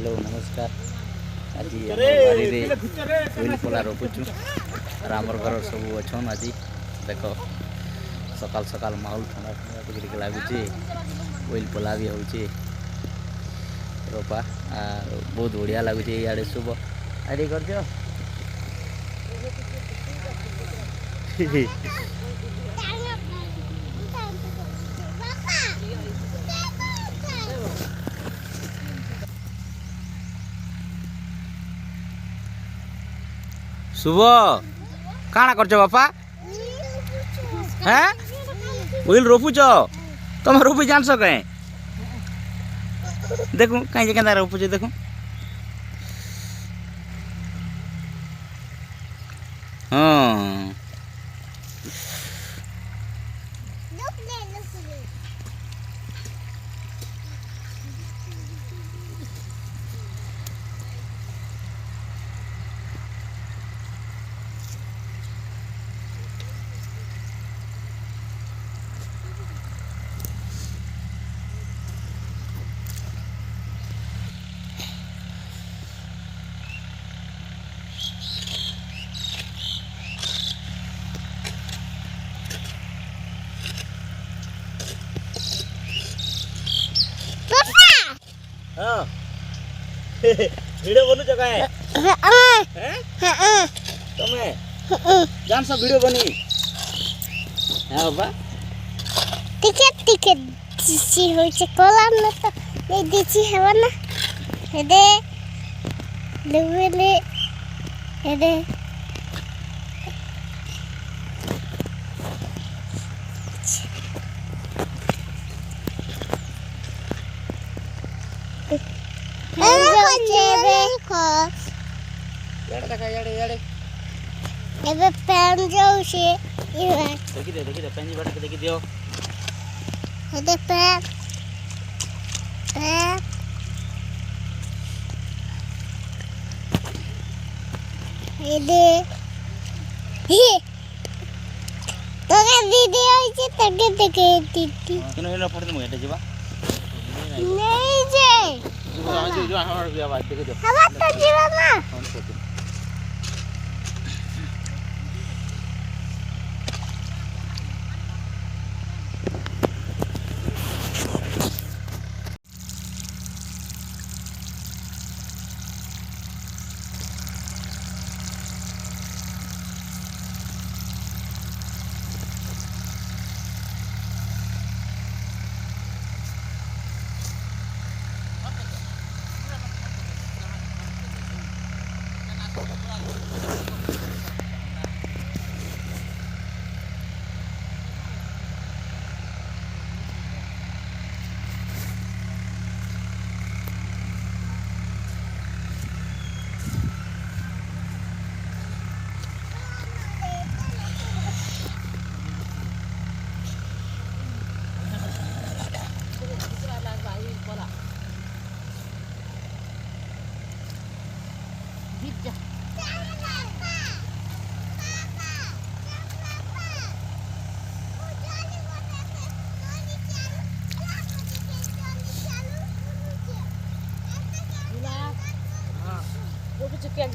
Hello नमस्कार। आज बाड़ी कोईल पोला रखुचु और आमर घर सब अच्छन। आज देख सकाल सकाल माहौल ठंडा ठंडा टिके लगुच। कोईल पोला भी होचे रोपा बहुत बढ़िया लगुच। इे शुभ आईडी कर शुभ काଣା करछ बापा? हैं उइल रोपुछ तुम रोपी जानस कहीं? देखू कहीं के रोपुछ देखू। हाँ हाँ वीडियो बनू जगह तुम्हें जान सब वीडियो बनी है बाबा। टिकेट टिकेट दिसी होइছে কলাম না তো এই দিছি হবে না হেদে লেভেলে হেদে ଏବେ ପ୍ୟାନ୍ ଯାଉଛି देखी दे पेंजी बाटा के देखी दियो। ହେଦେ ପ୍ୟାନ୍ ପ୍ୟାନ୍ ହେଦେ ହି তোকে দিদি হইছে তোকে দেখে দিদি কেন এনে ফটো মে এটা যাবা নেই যে जो আমার বিয়া বাই দেখে দিও। আমার তো জীবন না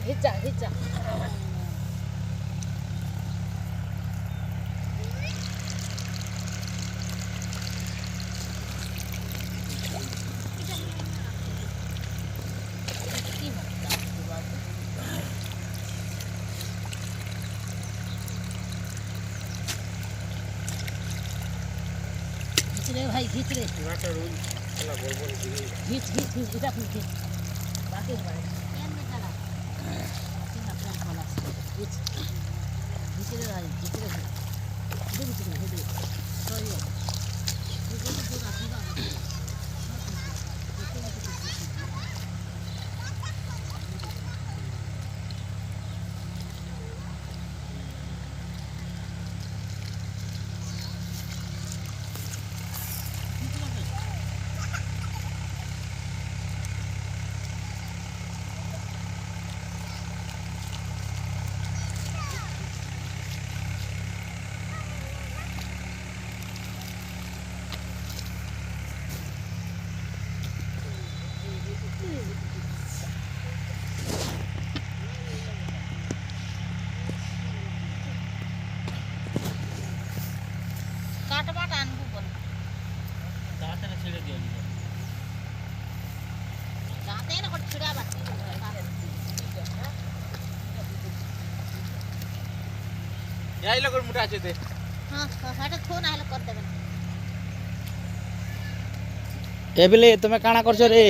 हिजा हिजा भाई खींच रे खींच खींच खींच इधर खींच बाकी जाते ना कुछ छुड़ा बात यायला कोण मोठा आहे ते हाँ हटा फोन आया कर देबे एबिले तुम्हें काଣା करछो रे